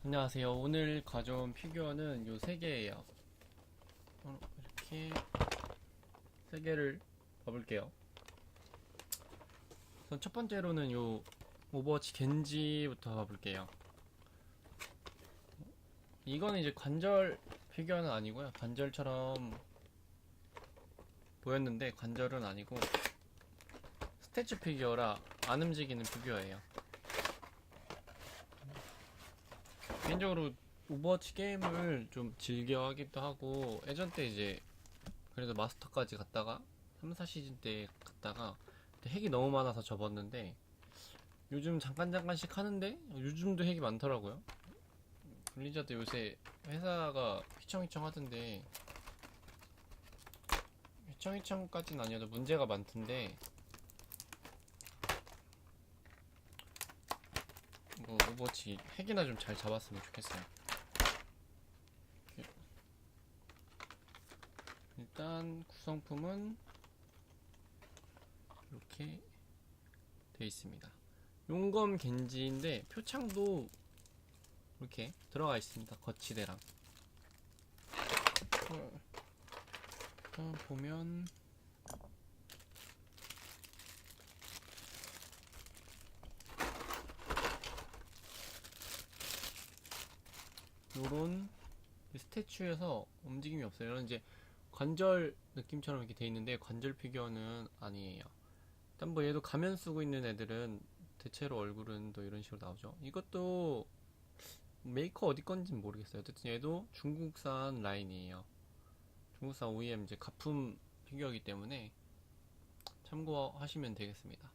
안녕하세요. 오늘 가져온 피규어는 요 3개예요. 이렇게 3개를 봐볼게요. 우선 첫 번째로는 요 오버워치 겐지부터 봐볼게요. 이거는 이제 관절 피규어는 아니고요. 관절처럼 보였는데 관절은 아니고 스태츄 피규어라 안 움직이는 피규어예요. 개인적으로 오버워치 게임을 좀 즐겨 하기도 하고 예전 때 이제 그래도 마스터까지 갔다가 3, 4시즌 때 갔다가 핵이 너무 많아서 접었는데 요즘 잠깐씩 하는데 요즘도 핵이 많더라고요. 블리자드 요새 회사가 휘청휘청 하던데 휘청휘청까지는 아니어도 문제가 많던데 뭐 오버워치 핵이나 좀 잘 잡았으면 좋겠어요. 일단 구성품은 이렇게 돼 있습니다. 용검 겐지인데 표창도 이렇게 들어가 있습니다. 거치대랑. 일단 보면 요런 스태츄에서 움직임이 없어요. 이런 이제 관절 느낌처럼 이렇게 돼 있는데 관절 피규어는 아니에요. 일단 뭐 얘도 가면 쓰고 있는 애들은 대체로 얼굴은 또 이런 식으로 나오죠. 이것도 메이커 어디 건지는 모르겠어요. 어쨌든 얘도 중국산 라인이에요. 중국산 OEM 이제 가품 피규어이기 때문에 참고하시면 되겠습니다.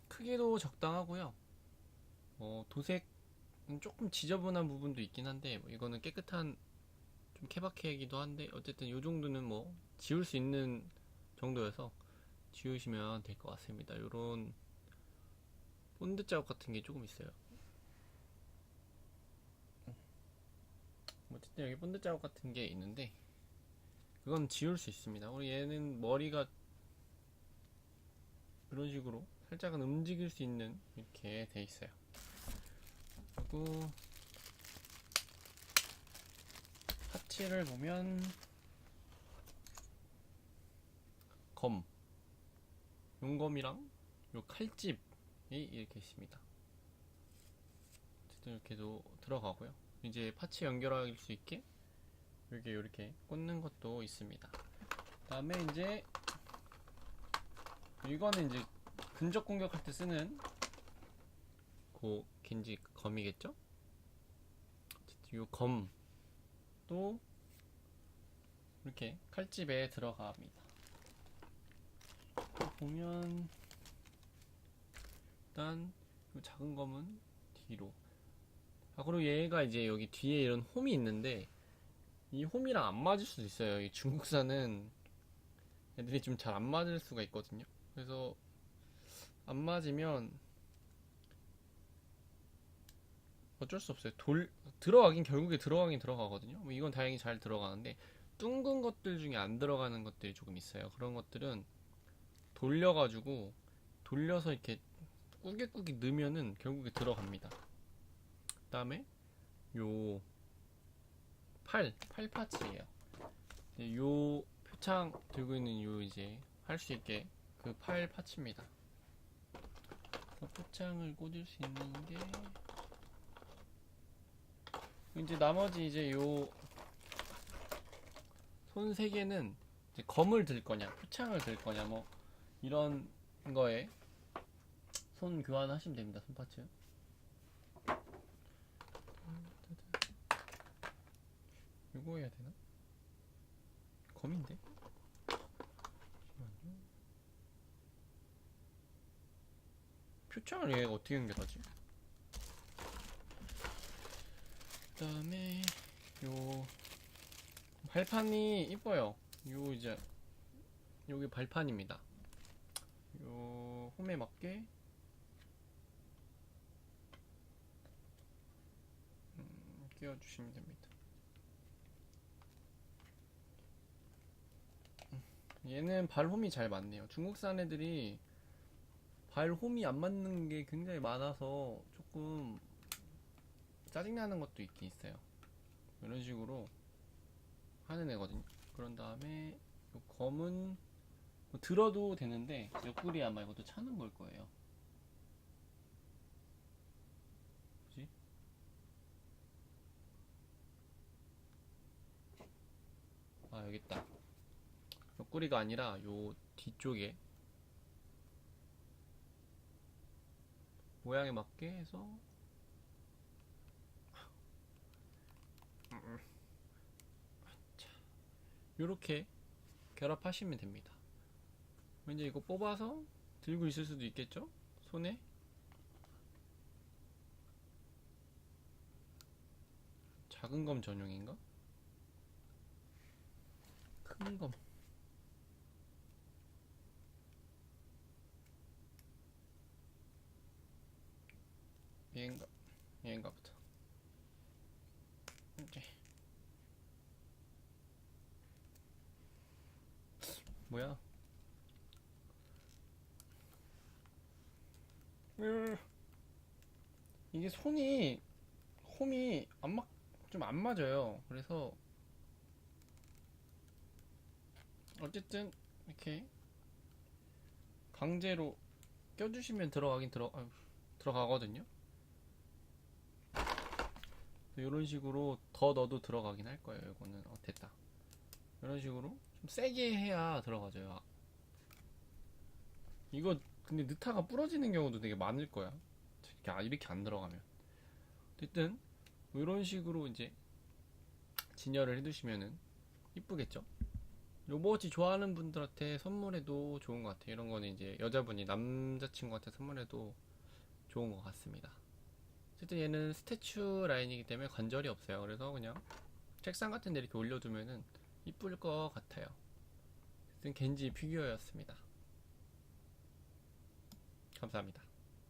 크기도 적당하고요. 도색은 조금 지저분한 부분도 있긴 한데 뭐 이거는 깨끗한 좀 케바케이기도 한데 어쨌든 이 정도는 뭐 지울 수 있는 정도여서 지우시면 될 것 같습니다. 요런 본드 자국 같은 게 조금 있어요. 어쨌든 여기 본드 자국 같은 게 있는데 그건 지울 수 있습니다. 우리 얘는 머리가 이런 식으로 살짝은 움직일 수 있는 이렇게 돼 있어요. 그리고 파츠를 보면 검, 용검이랑 요 칼집이 이렇게 있습니다. 어쨌든 이렇게도 들어가고요. 이제 파츠 연결할 수 있게 여기 이렇게 꽂는 것도 있습니다. 그다음에 이제 이거는 이제 근접 공격할 때 쓰는 그 겐지 검이겠죠? 어쨌든 요 검도 이렇게 칼집에 들어갑니다. 보면 일단 요 작은 검은 뒤로. 그리고 얘가 이제 여기 뒤에 이런 홈이 있는데 이 홈이랑 안 맞을 수도 있어요. 이 중국산은 애들이 좀 잘 안 맞을 수가 있거든요. 그래서 안 맞으면 어쩔 수 없어요. 들어가긴 결국에 들어가긴 들어가거든요. 뭐 이건 다행히 잘 들어가는데 둥근 것들 중에 안 들어가는 것들이 조금 있어요. 그런 것들은 돌려서 이렇게 꾸깃꾸깃 넣으면은 결국에 들어갑니다. 그 다음에 요 팔 파츠예요. 요 표창 들고 있는 요 이제 할 수 있게 그 팔 파츠입니다. 표창을 꽂을 수 있는 게 이제 나머지 이제 요 손 세 개는 이제 검을 들 거냐, 표창을 들 거냐, 뭐 이런 거에 손 교환하시면 됩니다. 손 파츠. 이거 해야 되나? 검인데? 잠시만요. 표창을 얘가 어떻게 연결하지? 그다음에 요 발판이 이뻐요. 요 이제 여기 발판입니다. 요 홈에 맞게 끼워주시면 됩니다. 얘는 발홈이 잘 맞네요. 중국산 애들이 발홈이 안 맞는 게 굉장히 많아서 조금 짜증나는 것도 있긴 있어요. 이런 식으로 하는 애거든요. 그런 다음에 요 검은 뭐 들어도 되는데 옆구리 아마 이것도 차는 걸 거예요. 뭐지? 아, 여기 있다. 옆구리가 아니라 요 뒤쪽에 모양에 맞게 해서 요렇게 결합하시면 됩니다. 이제 이거 뽑아서 들고 있을 수도 있겠죠? 손에. 작은 검 전용인가? 큰 검. 얘인가? 얘인가부터. 이제 뭐야? 이게 손이 홈이 좀 안 맞아요. 그래서 어쨌든 이렇게 강제로 껴주시면 들어가거든요. 이런 식으로 더 넣어도 들어가긴 할 거예요. 이거는 됐다. 이런 식으로 좀 세게 해야 들어가져요. 이거 근데 느타가 부러지는 경우도 되게 많을 거야. 이렇게 안 들어가면. 어쨌든 이런 식으로 이제 진열을 해두시면은 이쁘겠죠? 오버워치 좋아하는 분들한테 선물해도 좋은 것 같아요. 이런 거는 이제 여자분이 남자친구한테 선물해도 좋은 것 같습니다. 어쨌든 얘는 스태츄 라인이기 때문에 관절이 없어요. 그래서 그냥 책상 같은 데 이렇게 올려두면은 이쁠 것 같아요. 어쨌든 겐지 피규어였습니다. 감사합니다.